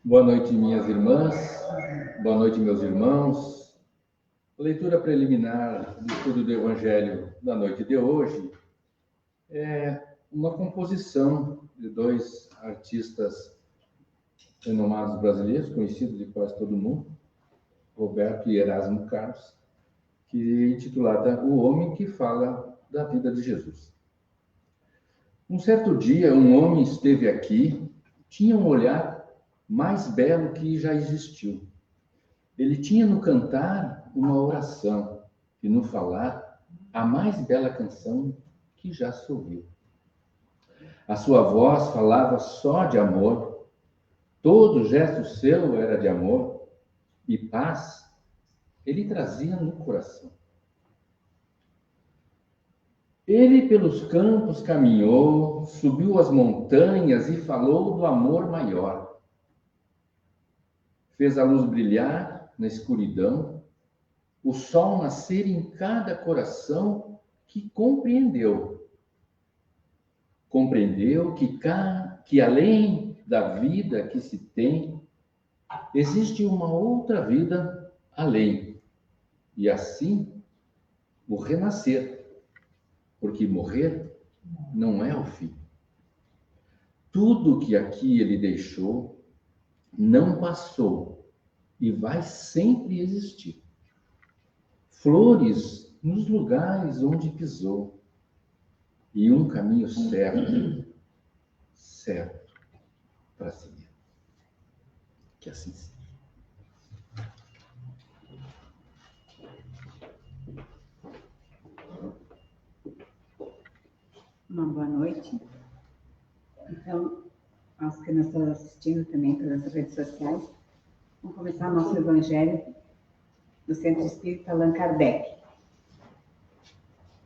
Boa noite, minhas irmãs. Boa noite, meus irmãos. A leitura preliminar do estudo do Evangelho da noite de hoje é uma composição de dois artistas renomados brasileiros, conhecidos de quase todo mundo, Roberto e Erasmo Carlos, que é intitulada O Homem que Fala da Vida de Jesus. Um certo dia, um homem esteve aqui, tinha um olhar mais belo que já existiu. Ele tinha no cantar uma oração e no falar a mais bela canção que já se ouviu. A sua voz falava só de amor, todo gesto seu era de amor e paz ele trazia no coração. Ele pelos campos caminhou, subiu as montanhas e falou do amor maior. Fez a luz brilhar na escuridão, o sol nascer em cada coração que compreendeu. Compreendeu que além da vida que se tem, existe uma outra vida além. E assim, o renascer. Porque morrer não é o fim. Tudo que aqui ele deixou não passou e vai sempre existir. Flores nos lugares onde pisou e um caminho certo para seguir. Que assim seja. Uma boa noite. Então, aos que nos estão assistindo também pelas redes sociais, vamos começar nosso Evangelho do Centro Espírita Allan Kardec.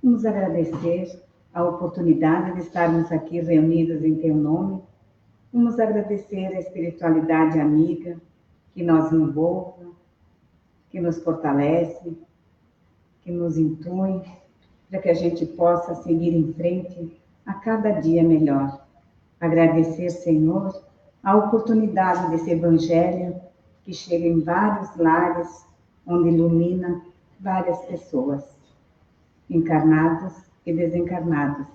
Vamos agradecer a oportunidade de estarmos aqui reunidos em Teu nome. Vamos agradecer a espiritualidade amiga que nos envolve, que nos fortalece, que nos intui, para que a gente possa seguir em frente a cada dia melhor. Agradecer, Senhor, a oportunidade desse Evangelho que chega em vários lares, onde ilumina várias pessoas, encarnados e desencarnados.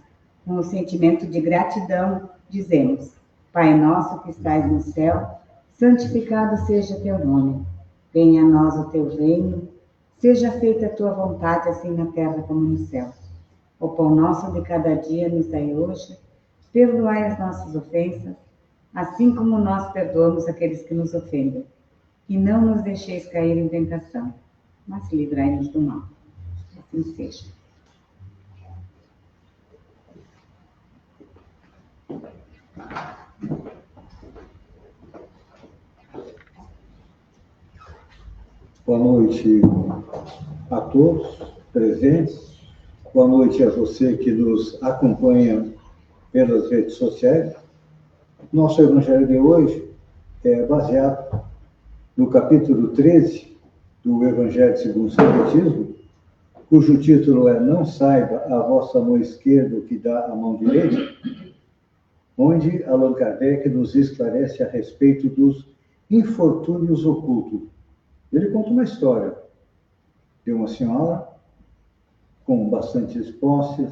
Com o sentimento de gratidão, dizemos: Pai nosso que estais no céu, santificado seja teu nome. Venha a nós o teu reino, seja feita a tua vontade, assim na terra como no céu. O pão nosso de cada dia nos dai hoje, perdoai as nossas ofensas, assim como nós perdoamos aqueles que nos ofendem. E não nos deixeis cair em tentação, mas livrai-nos do mal. Assim seja. Boa noite a todos presentes. Boa noite a você que nos acompanha pelas redes sociais. Nosso Evangelho de hoje é baseado no capítulo 13 do Evangelho segundo o Espiritismo, cujo título é Não saiba a vossa mão esquerda o que dá a mão direita, onde Allan Kardec nos esclarece a respeito dos infortúnios ocultos. Ele conta uma história de uma senhora com bastantes posses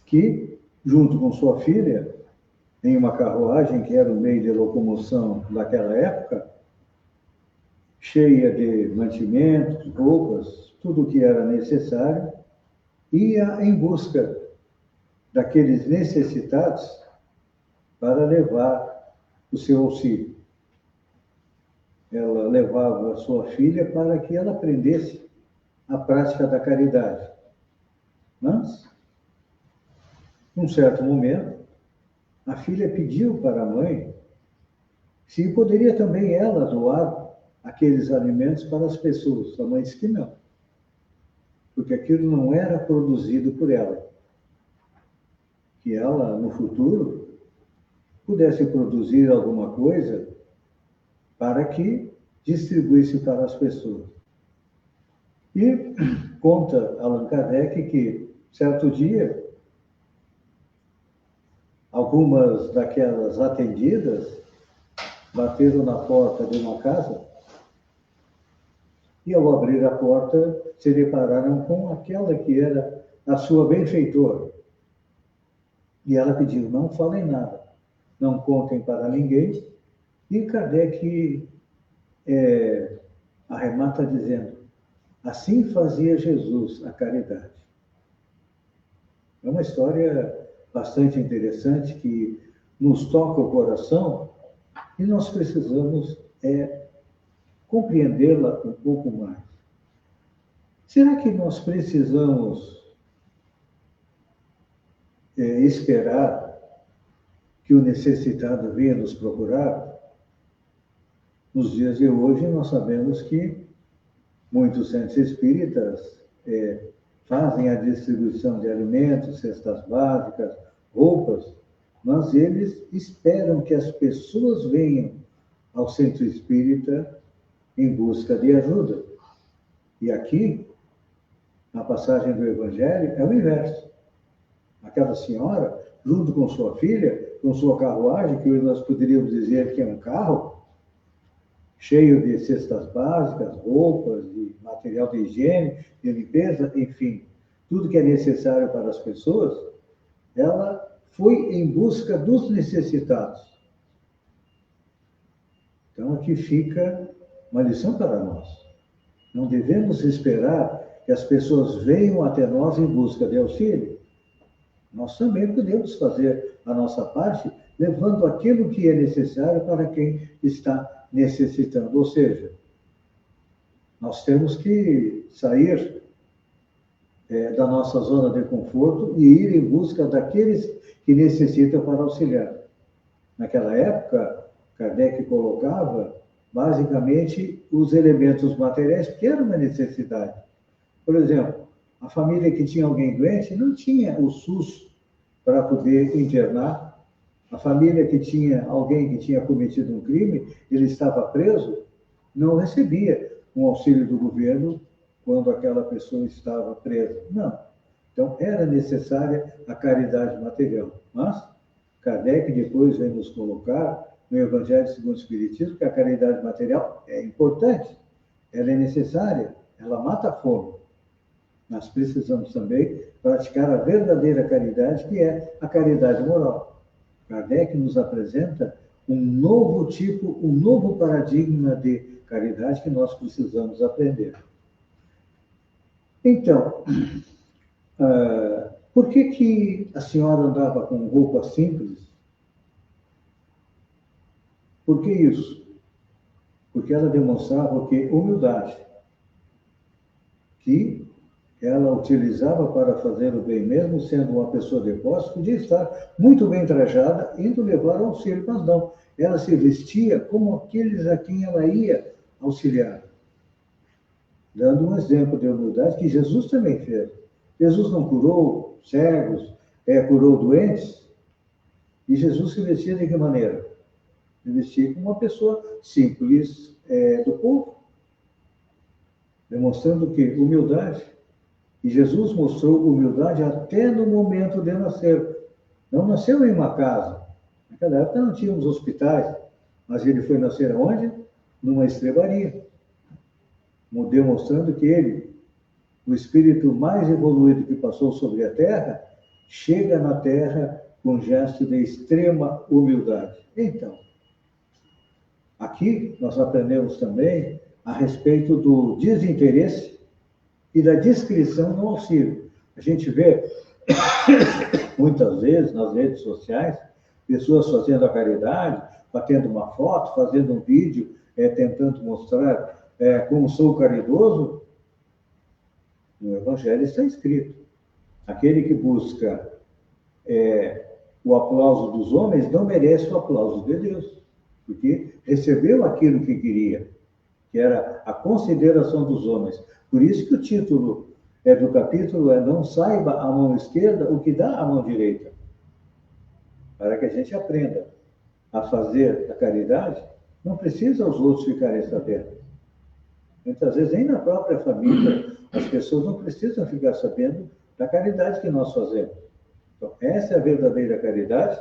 que, junto com sua filha, em uma carruagem que era o meio de locomoção daquela época, cheia de mantimentos, roupas, tudo o que era necessário, ia em busca daqueles necessitados para levar o seu auxílio. Ela levava a sua filha para que ela aprendesse a prática da caridade. Mas, num certo momento, a filha pediu para a mãe se poderia também ela doar aqueles alimentos para as pessoas. A mãe disse que não, porque aquilo não era produzido por ela. Que ela, no futuro, pudesse produzir alguma coisa para que distribuísse para as pessoas. E conta Allan Kardec que, certo dia, algumas daquelas atendidas bateram na porta de uma casa e, ao abrir a porta, se depararam com aquela que era a sua benfeitora. E ela pediu: não falem nada, não contem para ninguém. E Kardec arremata dizendo: assim fazia Jesus a caridade. É uma história bastante interessante que nos toca o coração e nós precisamos compreendê-la um pouco mais. Será que nós precisamos esperar que o necessitado venha nos procurar? Nos dias de hoje, nós sabemos que muitos centros espíritas fazem a distribuição de alimentos, cestas básicas, roupas, mas eles esperam que as pessoas venham ao centro espírita em busca de ajuda. E aqui, na passagem do Evangelho, é o inverso. Aquela senhora, junto com sua filha, com sua carruagem, que hoje nós poderíamos dizer que é um carro, cheio de cestas básicas, roupas, de material de higiene, de limpeza, enfim, tudo que é necessário para as pessoas, ela foi em busca dos necessitados. Então, aqui fica uma lição para nós. Não devemos esperar que as pessoas venham até nós em busca de auxílio. Nós também podemos fazer a nossa parte, levando aquilo que é necessário para quem está necessitando. Ou seja, nós temos que sair da nossa zona de conforto e ir em busca daqueles que necessitam para auxiliar. Naquela época, Kardec colocava basicamente os elementos materiais que eram uma necessidade. Por exemplo, a família que tinha alguém doente não tinha o SUS para poder internar. A família que tinha alguém que tinha cometido um crime, ele estava preso, não recebia um auxílio do governo quando aquela pessoa estava presa. Não. Então, era necessária a caridade material. Mas Kardec depois vem nos colocar no Evangelho segundo o Espiritismo que a caridade material é importante, ela é necessária, ela mata a fome. Nós precisamos também praticar a verdadeira caridade, que é a caridade moral. Kardec nos apresenta um novo tipo, um novo paradigma de caridade que nós precisamos aprender. Então, por que a senhora andava com roupa simples? Por que isso? Porque ela demonstrava o quê? Humildade. Que ela utilizava para fazer o bem, mesmo sendo uma pessoa de posse, podia estar muito bem trajada, indo levar auxílio, mas não. Ela se vestia como aqueles a quem ela ia auxiliar. Dando um exemplo de humildade que Jesus também fez. Jesus não curou cegos, curou doentes, e Jesus se vestia de que maneira? Se vestia como uma pessoa simples do povo, demonstrando o quê? Humildade. E Jesus mostrou humildade até no momento de nascer. Não nasceu em uma casa. Naquela época não tínhamos hospitais, mas ele foi nascer aonde? Numa estrebaria. Demonstrando que ele, o espírito mais evoluído que passou sobre a Terra, chega na Terra com um gesto de extrema humildade. Então, aqui nós aprendemos também a respeito do desinteresse e da discrição no auxílio. A gente vê, muitas vezes, nas redes sociais, pessoas fazendo a caridade, batendo uma foto, fazendo um vídeo, tentando mostrar como sou caridoso. No Evangelho está escrito: aquele que busca o aplauso dos homens não merece o aplauso de Deus, porque recebeu aquilo que queria, que era a consideração dos homens. Por isso que o título do capítulo é Não saiba a mão esquerda o que dá a mão direita. Para que a gente aprenda a fazer a caridade, não precisa os outros ficarem sabendo. Muitas vezes, nem na própria família, as pessoas não precisam ficar sabendo da caridade que nós fazemos. Então, essa é a verdadeira caridade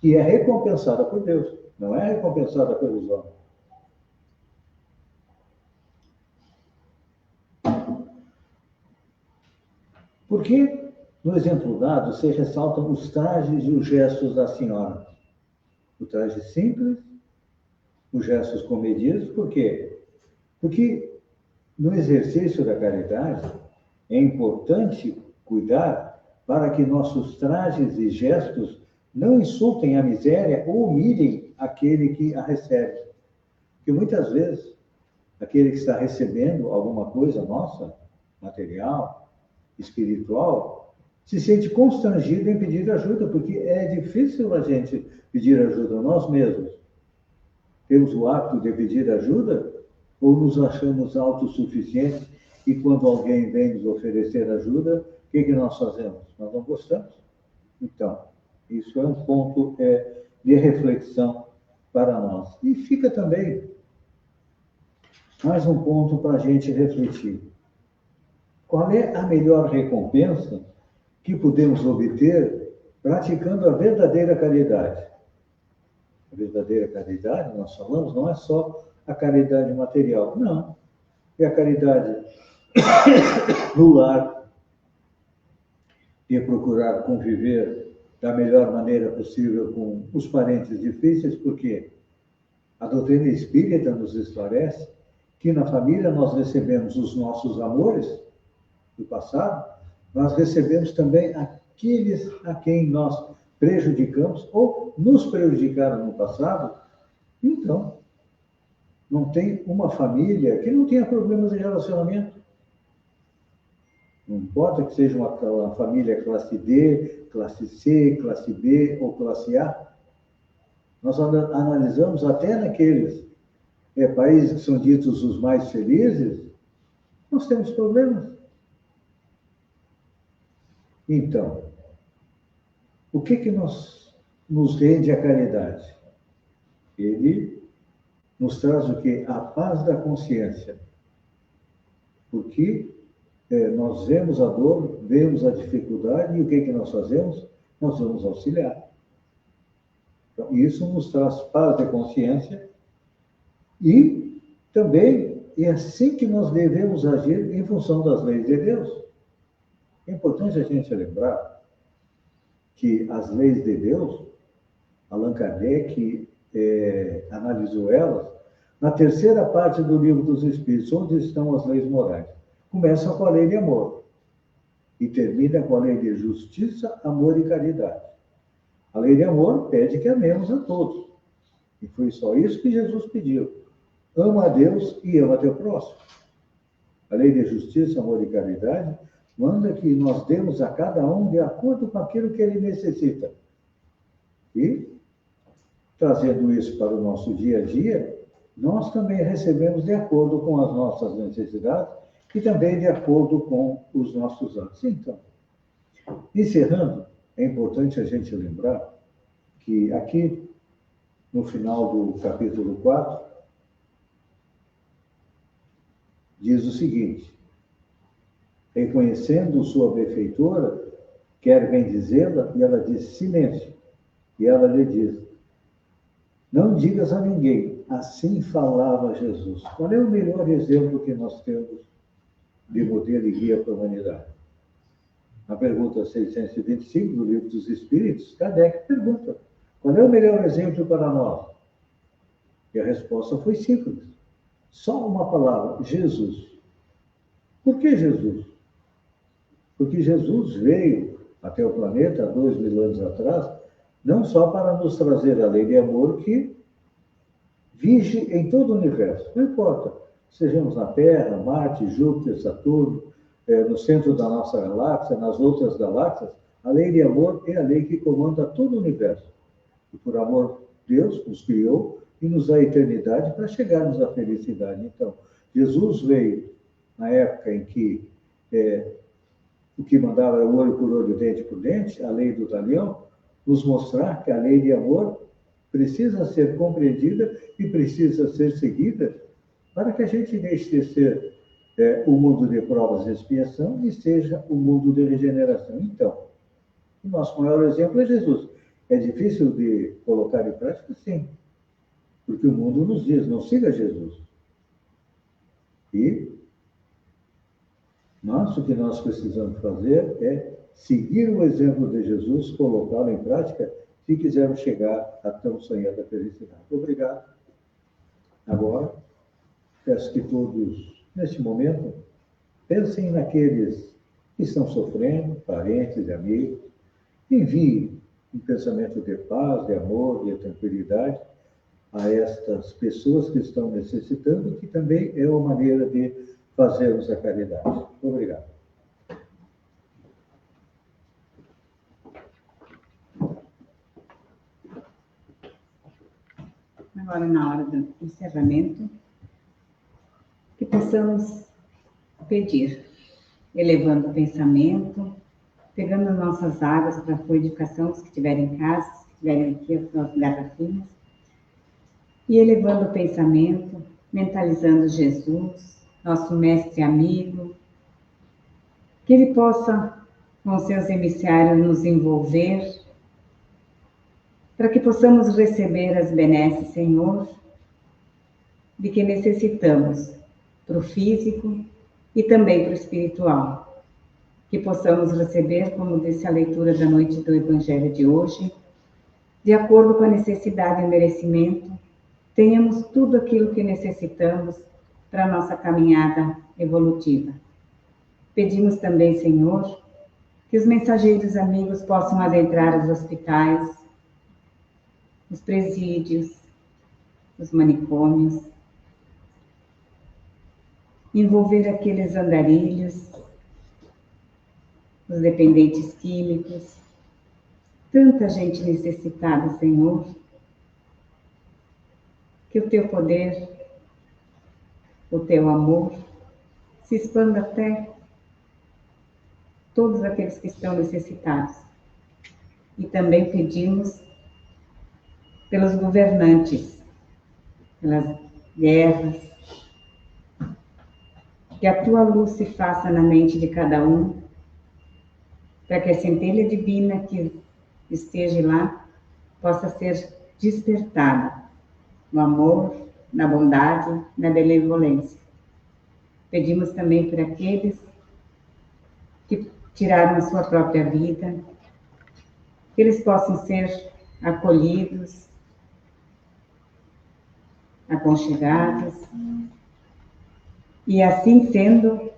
que é recompensada por Deus. não é recompensada pelos homens. Porque no exemplo dado se ressaltam os trajes e os gestos da senhora. O traje simples, os gestos comedidos. Por quê? Porque no exercício da caridade é importante cuidar para que nossos trajes e gestos não insultem a miséria ou humilhem aquele que a recebe. Porque muitas vezes aquele que está recebendo alguma coisa nossa, material, espiritual, se sente constrangido em pedir ajuda, porque é difícil a gente pedir ajuda a nós mesmos. Temos o hábito de pedir ajuda ou nos achamos autossuficientes e quando alguém vem nos oferecer ajuda, o que nós fazemos? Nós não gostamos. Então, isso é um ponto de reflexão para nós. E fica também mais um ponto para a gente refletir. Qual é a melhor recompensa que podemos obter praticando a verdadeira caridade? A verdadeira caridade, nós falamos, não é só a caridade material, não. É a caridade no lar, de procurar conviver da melhor maneira possível com os parentes difíceis, porque a doutrina espírita nos esclarece que na família nós recebemos os nossos amores do passado, nós recebemos também aqueles a quem nós prejudicamos ou nos prejudicaram no passado. Então, não tem uma família que não tenha problemas de relacionamento. Não importa que seja uma família classe D, classe C, classe B ou classe A. Nós analisamos até naqueles países que são ditos os mais felizes, nós temos problemas. Então, o que nos rende a caridade? Ele nos traz o quê? A paz da consciência. Porque nós vemos a dor, vemos a dificuldade, e o que nós fazemos? Nós vamos auxiliar. Então, isso nos traz paz de consciência e também é assim que nós devemos agir em função das leis de Deus. É importante a gente lembrar que as leis de Deus, Allan Kardec analisou elas na terceira parte do Livro dos Espíritos, onde estão as leis morais. Começa com a lei de amor e termina com a lei de justiça, amor e caridade. A lei de amor pede que amemos a todos. E foi só isso que Jesus pediu. Ama a Deus e ama teu próximo. A lei de justiça, amor e caridade manda que nós demos a cada um de acordo com aquilo que ele necessita. E, trazendo isso para o nosso dia a dia, nós também recebemos de acordo com as nossas necessidades e também de acordo com os nossos atos. Então, encerrando, é importante a gente lembrar que aqui, no final do capítulo 4, diz o seguinte: reconhecendo sua benfeitora, quer bendizê-la, e ela diz silêncio. E ela lhe diz: não digas a ninguém. Assim falava Jesus. Qual é o melhor exemplo que nós temos de modelo e guia para a humanidade? Na pergunta 625 do Livro dos Espíritos, Kardec pergunta: qual é o melhor exemplo para nós? E a resposta foi simples. Só uma palavra: Jesus. Por que Jesus? Porque Jesus veio até o planeta há 2000 anos atrás, não só para nos trazer a lei de amor que vige em todo o universo. Não importa, sejamos na Terra, Marte, Júpiter, Saturno, no centro da nossa galáxia, nas outras galáxias, a lei de amor é a lei que comanda todo o universo. E por amor, Deus nos criou e nos dá a eternidade para chegarmos à felicidade. Então, Jesus veio na época em que o que mandava era olho por olho, dente por dente, a lei do talião, nos mostrar que a lei de amor precisa ser compreendida e precisa ser seguida para que a gente deixe de ser o mundo de provas e expiação e seja o mundo de regeneração. Então, o nosso maior exemplo é Jesus. É difícil de colocar em prática? Sim. Porque o mundo nos diz, não siga Jesus. E o que nós precisamos fazer é seguir o exemplo de Jesus, colocá-lo em prática, se quisermos chegar à tão sonhada felicidade. Obrigado. Agora, peço que todos, neste momento, pensem naqueles que estão sofrendo, parentes e amigos. Enviem um pensamento de paz, de amor, de tranquilidade a estas pessoas que estão necessitando, que também é uma maneira de fazermos a caridade. Obrigado. Agora, na hora do encerramento, que possamos pedir, elevando o pensamento, pegando nossas águas para a fluidificação, os que estiverem em casa, os que estiverem aqui, as nossas garrafinhas, e elevando o pensamento, mentalizando Jesus, nosso mestre amigo, que ele possa, com seus emissários, nos envolver, para que possamos receber as benesses, Senhor, de que necessitamos para o físico e também para o espiritual. Que possamos receber, como disse a leitura da noite do Evangelho de hoje, de acordo com a necessidade e o merecimento, tenhamos tudo aquilo que necessitamos para a nossa caminhada evolutiva. Pedimos também, Senhor, que os mensageiros amigos possam adentrar os hospitais, os presídios, os manicômios, envolver aqueles andarilhos, os dependentes químicos, tanta gente necessitada, Senhor, que o teu poder, o teu amor, se expanda até todos aqueles que estão necessitados. E também pedimos pelos governantes, pelas guerras, que a tua luz se faça na mente de cada um, para que a centelha divina que esteja lá possa ser despertada no amor, na bondade, na benevolência. Pedimos também por aqueles que tiraram a sua própria vida, que eles possam ser acolhidos, aconchegados, e assim sendo,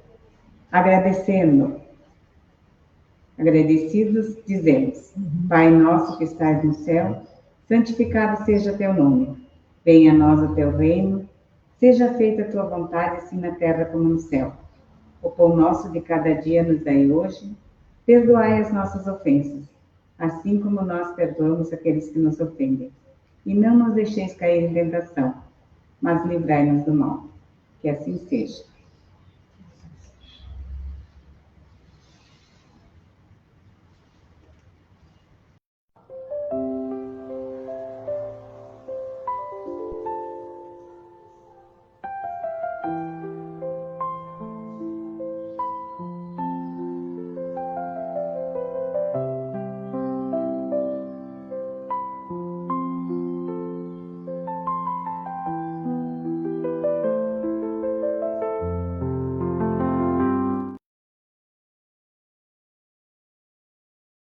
agradecidos, dizemos: Pai nosso que estás no céu, santificado seja teu nome. Venha a nós o teu reino, seja feita a tua vontade, assim na terra como no céu. O pão nosso de cada dia nos dai hoje, perdoai as nossas ofensas, assim como nós perdoamos aqueles que nos ofendem. E não nos deixeis cair em tentação, mas livrai-nos do mal. Que assim seja.